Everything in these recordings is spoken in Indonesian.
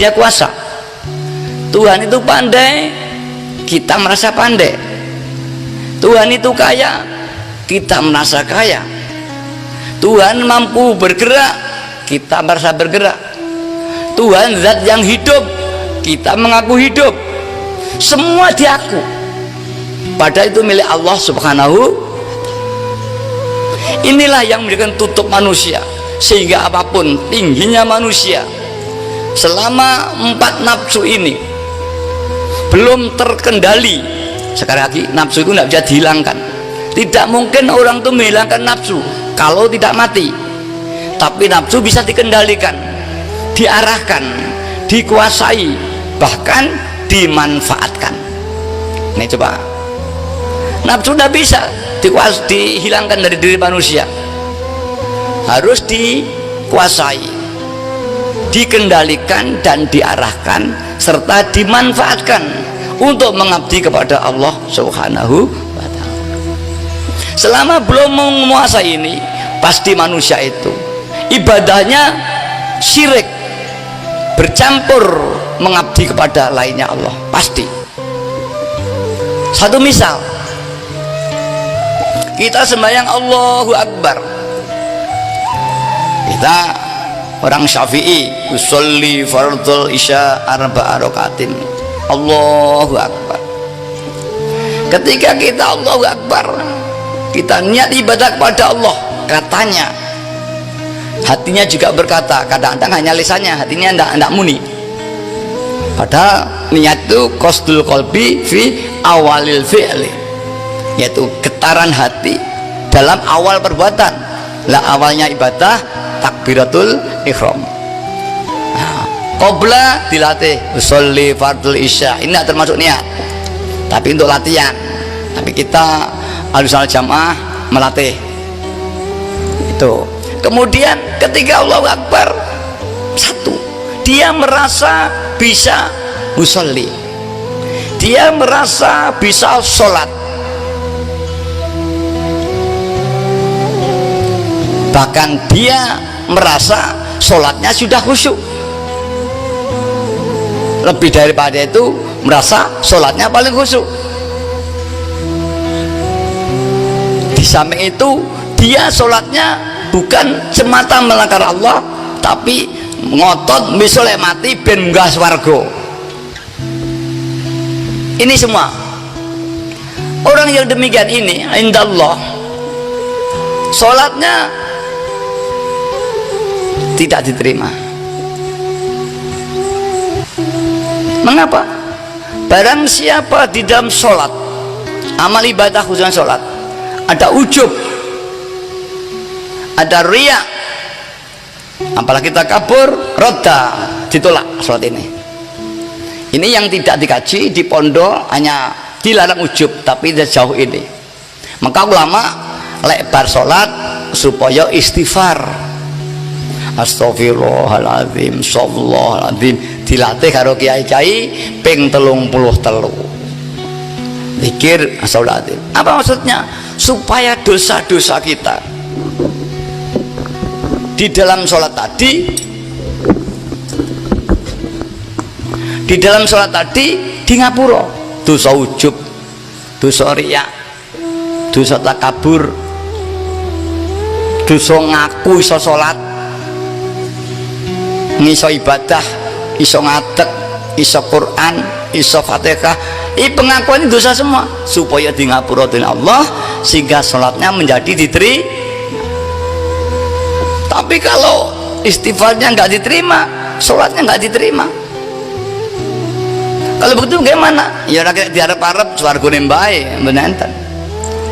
dia kuasa. Tuhan itu pandai, kita merasa pandai. Tuhan itu kaya, kita merasa kaya. Tuhan mampu bergerak, kita merasa bergerak. Tuhan zat yang hidup, kita mengaku hidup. Semua diaku, padahal itu milik Allah Subhanahu. Inilah yang menjadikan tutup manusia, sehingga apapun tingginya manusia, selama 4 nafsu ini belum terkendali. Sekali lagi, nafsu itu tidak bisa dihilangkan. Tidak mungkin orang itu menghilangkan nafsu kalau tidak mati. Tapi nafsu bisa dikendalikan, diarahkan, dikuasai, bahkan dimanfaatkan. Nih coba, nafsu tidak bisa dihilangkan dari diri manusia, harus dikuasai, dikendalikan, dan diarahkan serta dimanfaatkan untuk mengabdi kepada Allah Subhanahu wa ta'ala. Selama belum menguasai ini, pasti manusia itu ibadahnya syirik, bercampur mengabdi kepada lainnya Allah, pasti. Satu misal, kita sembahyang Allahu Akbar, kita orang Syafi'i usolli fardhul isya arba'a rakaatin, Allahu Akbar. Ketika kita Allahu Akbar, kita niat ibadah kepada Allah, katanya hatinya juga berkata, kadang-kadang hanya lisannya, hatinya tidak muni. Padahal niat itu qasdul qalbi fi awalil fi'li, yaitu getaran hati dalam awal perbuatan. Lah awalnya ibadah takbiratul ihram. Nah, qabla dilatih usolli fardul isya, ini tidak termasuk niat, tapi untuk latihan. Tapi kita Ahlussunnah Jamaah melatih itu. Kemudian ketika Allahu Akbar, satu, dia merasa bisa musolli, dia merasa bisa sholat, bahkan dia merasa sholatnya sudah khusyuk. Lebih daripada itu, merasa sholatnya paling khusyuk. Di samping itu, dia sholatnya bukan semata melanggar Allah, tapi ngotot misalnya mati ben munggah swarga. Ini semua orang yang demikian ini indallah sholatnya tidak diterima. Mengapa? Barang siapa di dalam sholat, amal ibadah khususnya sholat, ada ujub, ada riya, apalagi takabur, roda, ditolak sholat ini. Ini yang tidak dikaji di pondok, hanya dilarang ujub, tapi sejauh ini. Maka ulama lebar sholat supaya istighfar, astagfirullahaladzim, shallallahadzim, dilatih karo kiai-kiai ping 33 zikir astagfirullahaladzim. Apa maksudnya? Supaya dosa-dosa kita di dalam sholat tadi, di dalam sholat tadi di ngapura, dosa ujub, dosa riya, dosa takabur, dosa ngaku iso sholat, ngiso ibadah, iso ngadeg, iso Quran, iso Fatihah. Ini pengakuan dosa semua, supaya di ngapura dengan Allah, sehingga sholatnya menjadi diterima. Tapi kalau istighfarnya nggak diterima, sholatnya nggak diterima. Kalau begitu bagaimana? Ya rakyat diharap-harap swarga nembae benenten.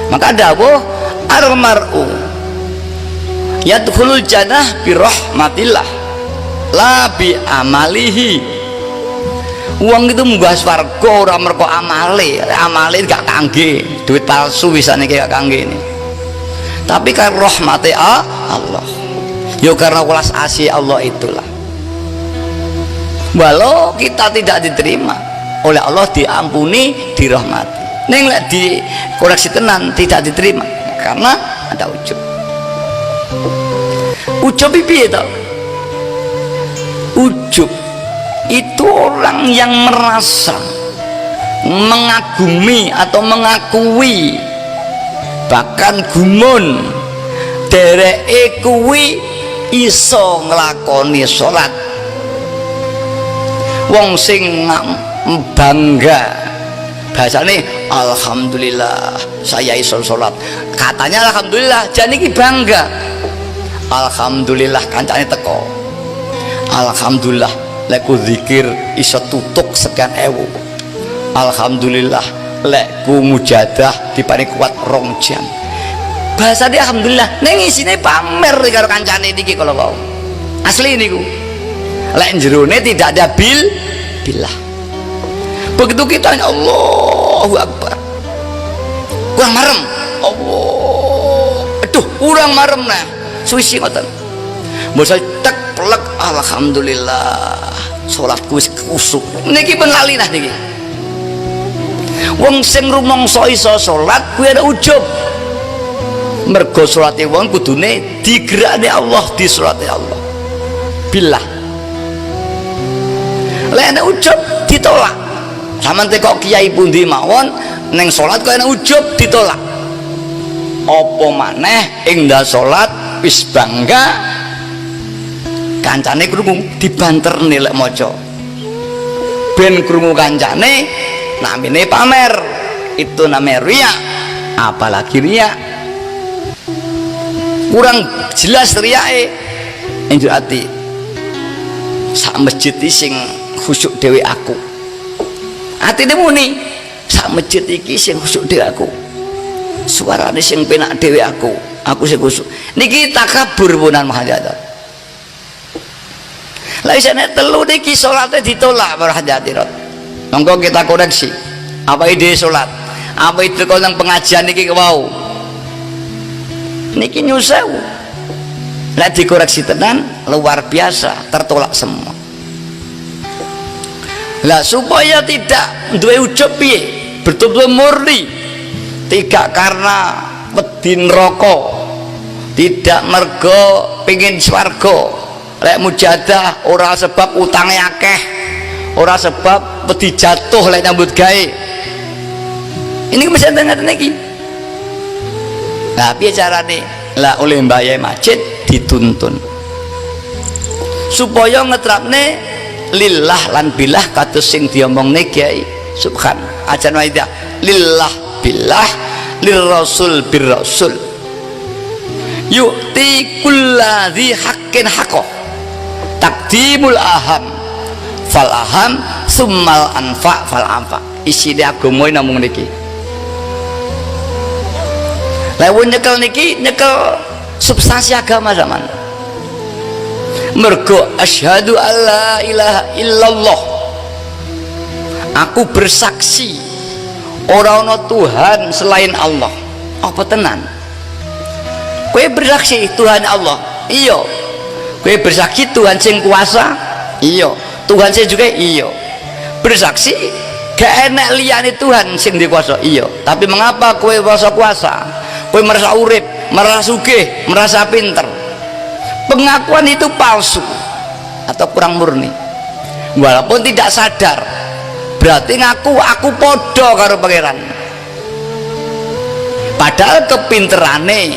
Maka dawuh al-mar'u yadkhulul jannah bi rahmatillah la bi amalihi. Uang itu munggah swarga ora mergo amale, amale gak kangge, duit palsu bisane gak kangge ini. Tapi karena rahmate Allah. Ya karena welas asih Allah itulah. Walau kita tidak diterima oleh Allah, diampuni, dirahmati. Neng lek dikoreksi tenan tidak diterima karena ada ujub. Ujub piye to? Ujub itu orang yang merasa mengagumi atau mengakui, bahkan gumun dereke kuwi iso nglakoni salat. Wong sing bangga bahasane alhamdulillah saya iso salat, katanya alhamdulillah jane iki bangga. Alhamdulillah kancane teko, alhamdulillah lekku zikir iso tutuk sekian ewu, alhamdulillah lekku mujadah diparing kuat 2 jam. Bahasa dia alhamdulillah neng isine pamer karo kancane niki kalau wau asli niku. Lek jerone tidak ada billah. Begitu kita Allahu Akbar kurang marem, Allah aduh kurang marem nah suwi ngoten mbok tek plek alhamdulillah salatku wis kusuk niki pun lali nah niki. Wong sing rumangsa iso salat kuwi ada ujub, mergo salate wong kudune digerakne Allah, disolati Allah billah. Lek ana ujub ditolak. Sampeyan teko kiai pundi mawon ning salat kok ana ujub ditolak. Apa maneh ing ndas salat wis bangga kancane krungu dibanterne lek maca. Ben krungu kancane namine pamer. Itu namanya riya. Apalagi riya. Kurang jelas riyae. Enjuk ati. Sak masjid sing khusyuk dhewe aku. Atine muni sak masjid iki sing khusyuk dhewe aku. Suarane sing penak dhewe aku sing khusyuk. Niki takabur punan mahajat. Lah isane telu niki salate ditolak para hadirat. Monggo kita koreksi. Apa ide salat? Apa itu kau nang pengajian niki wau? Niki nyusewu. Lah dikoreksi tenan luar biasa, tertolak semua. Lah supaya tidak duwe ujub piye? Betul-betul murni. Tidak karena wedi neraka, tidak mergo pengin swarga. Lek mujadah ora sebab utange akeh, ora sebab wedi jatuh lek nyambut gawe. Ini mesti ngeten iki. Lah piye carane? Lah oleh mbayai masjid dituntun supaya ngetrapne lillah lan billah kados sing diomongne Kiai Subhan ajan waidah lillah billah lirrasul birrasul yu'ti kulladzi haqqin haqqah taqdimul aham fal aham summal anfa fal anfa. Isi dia agama namung niki. Lewat nyekel niki nyekel substansi agama zaman. Mergo asyhadu alla ilaha illallah. Aku bersaksi ora ana Tuhan selain Allah. Apa tenan? Kowe bersaksi Tuhan Allah? Iya. Kowe bersaksi Tuhan sing kuasa? Iya. Tuhan sing juga iya. Bersaksi gak enak liyane Tuhan sing dikuasa? Iya. Tapi mengapa kowe kuasa? Kowe merasa urip, merasa sugih, merasa pinter. Pengakuan itu palsu atau kurang murni. Walaupun tidak sadar, berarti ngaku aku podo karo pangeran. Padahal kepinterane,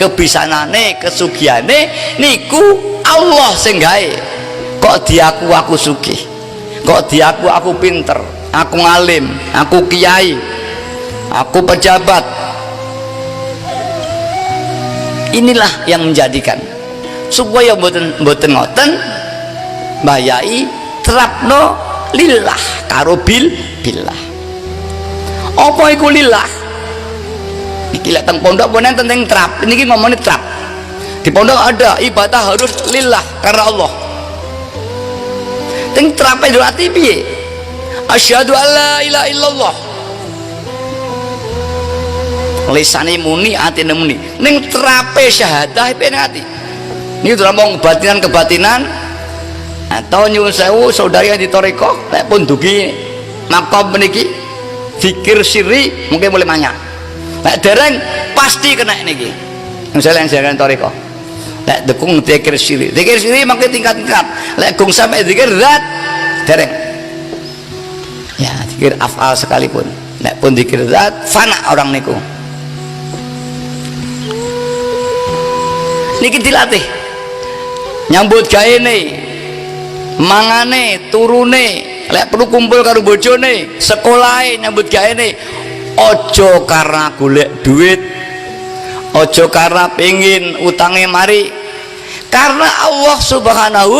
kebisanane, kesugiane niku Allah sing gawe. Kok diaku aku sugih, kok diaku aku pinter, aku ngalim, aku kiai, aku pejabat. Inilah yang menjadikan supaya mboten ngoten mbayai terapno lillah karo billah. Apa iku lillah? Iki lek teng pondok ponen tentang terap. Niki ngomongin terap. Di pondok ada ibadah harus lillah karena Allah. Teng terape berarti piye? Asyhadu alla ilaha illallah. Lisane muni atine muni ning terape syahadah pengen ati ini udah ngomong kebatinan atau nyuwun sewu saudari yang di toreko lek pun dugi makom meniki zikir sirri mungkin boleh banyak lek dereng pasti kena niki misalnya yang saya toreko lek dekung zikir sirri makin tingkat-tingkat lek gung sampai zikir zat dereng ya zikir afal sekalipun nek pun zikir zat fana orang niku niki dilatih nyambut gaene mangane turune lek perlu kumpul karo bojone sekolahe nyambut gaene ojo karena golek duit ojo karena pengin utange mari karena Allah subhanahu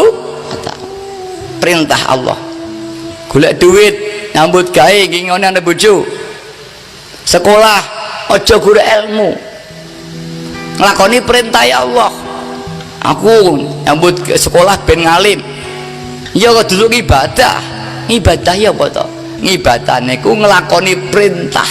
wa ta'ala perintah Allah golek duit nyambut gawe ngingone ana bojo sekolah ojo golek ilmu nglakoni perintah ya Allah aku nyambut sekolah ben ngalim ya kok duduk ibadah ya apa to ibadah niku nglakoni perintah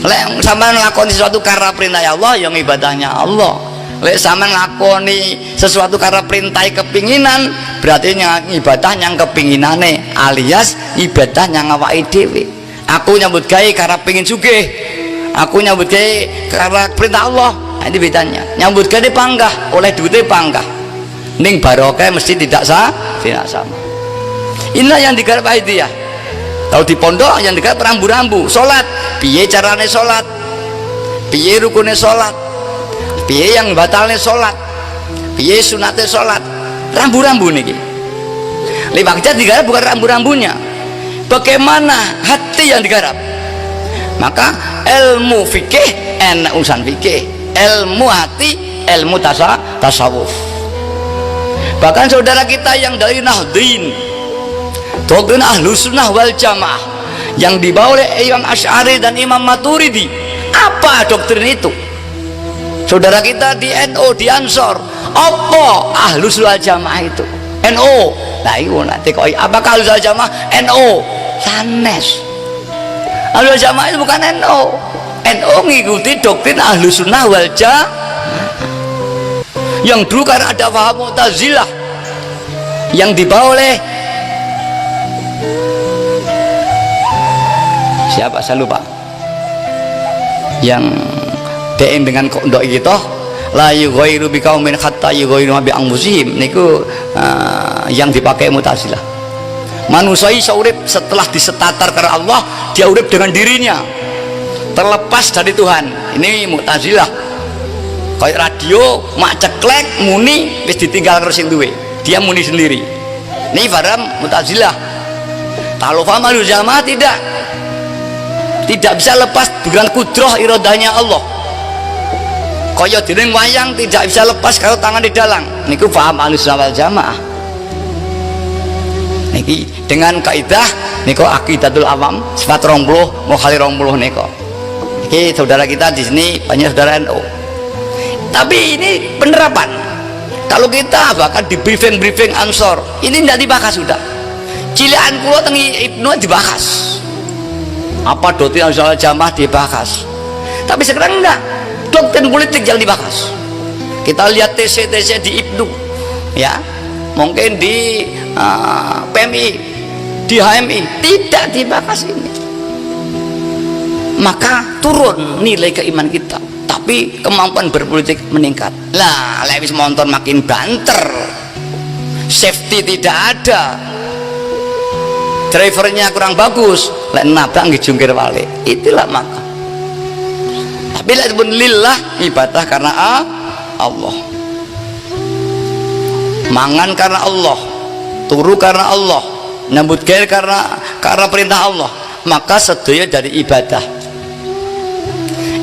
lek sampean nglakoni sesuatu karena perintah ya Allah yang ibadahnya Allah lek sampean nglakoni sesuatu karena perintah kepinginan berarti ibadah yang kepinginane alias ibadah yang awake dhewe aku nyambut gawe karena pengin sugih aku nyambut gawe karena perintah Allah ini bedanya nyambut gawe panggah oleh duitnya panggah ning barokah mesti tidak sama inilah yang digarap itu ya kalau di pondok yang digarap rambu-rambu sholat piye carane sholat piye rukune sholat piye yang batalnya sholat piye sunatnya sholat rambu-rambu niki liwaknya digarap bukan rambu-rambunya bagaimana hati yang digarap maka ilmu fikih enak urusan fikih ilmu hati ilmu tasawuf bahkan saudara kita yang dari Nahdin doktrin Ahlus Sunnah wal Jamaah yang dibawa oleh Imam Asy'ari dan Imam Maturidi apa doktrin itu saudara kita di NU di Ansor apa Ahlus Sunnah wal Jamaah itu NU nah itu nanti kok apakah Ahlus Sunnah wal Jamaah NU sanes Ahlus Sunnah wal Jamaah itu bukan NU ngikuti doktrin Ahlus Sunnah wal Jamaah yang dulu karena ada paham Mu'tazilah yang dibawa oleh siapa saya lupa yang DM dengan kondok gitu la yughayyiru biqaumin hatta yughayyiru bi anfusihim niku yang dipakai Mu'tazilah manusia iso urip setelah disetatar karena Allah dia urip dengan dirinya terlepas dari Tuhan ini Mu'tazilah kayak radio mak ceklek muni wis ditinggal karo sing duwe dia muni sendiri ini paham Mu'tazilah kalau paham Ahlus Jamaah tidak bisa lepas dengan kudroh iradahnya Allah kaya dene wayang tidak bisa lepas kalau tangan di dalang niku paham Ahlus Sunnah wal Jamaah niki dengan kaidah niku aqidatul awam sifat 20 mukhali 20 niku iki saudara kita di sini banyak saudara NU tapi ini penerapan kalau kita bahkan di briefing Ansor ini tidak dibahas sudah cilian kulo tengi Ibnu dibahas apa doktrin Ahlus Sunnah wal Jamaah dibahas tapi sekarang enggak doktrin politik yang dibahas kita lihat TC di Ibnu ya mungkin di PMI di HMI tidak dibahas ini maka turun nilai keimanan kita tapi kemampuan berpolitik meningkat lah lewis monton makin banter safety tidak ada drivernya kurang bagus lek nabrak nggih jungkir balik itulah maka tapi lek pun lillah ibadah karena Allah mangan karena Allah turu karena Allah nyambut gawe karena perintah Allah maka sedaya dari ibadah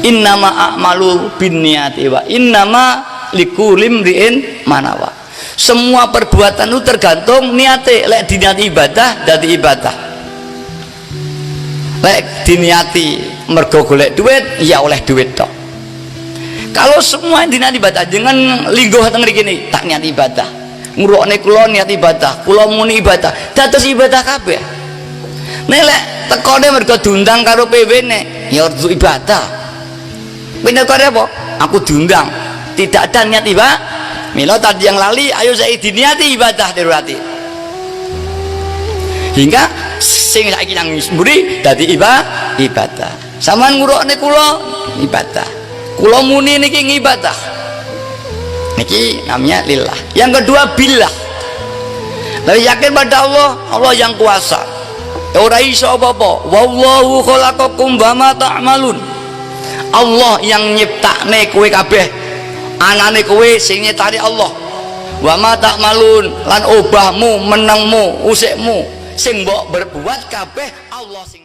innama a'malu binniyati wa innama likulli imri'in manawa semua perbuatan itu tergantung niate lek diniati ibadah dadi ibadah lek diniati mergo golek duit ya oleh duit tok kalau semua diniati ibadah dengan lingguh teng mriki tak niat ibadah ngrokne kula niat ibadah kula muni ibadah dados ibadah kabeh nek lek tekone mergo diundang karo PW-ne ya ibadah bener kare apa aku diundang tidak ada niat ibadah mila tadi yang lali ayo saya diniati ibadah dirati hingga sing saiki nang mburi dadi ibadah sampean ngurukne kula ibadah kula muni niki ibadah niki namanya lillah yang kedua billah Tapi yakin pada Allah, Allah yang kuasa. Ora iso apa-apa. Wallahu khalaqakum wa ma ta'malun. Allah yang nyiptakne kowe kabeh. Anane kowe sing nyiptani Allah. Wa ma ta'malun, lan obahmu, menengmu, usikmu sing mbok berbuat kabeh Allah sing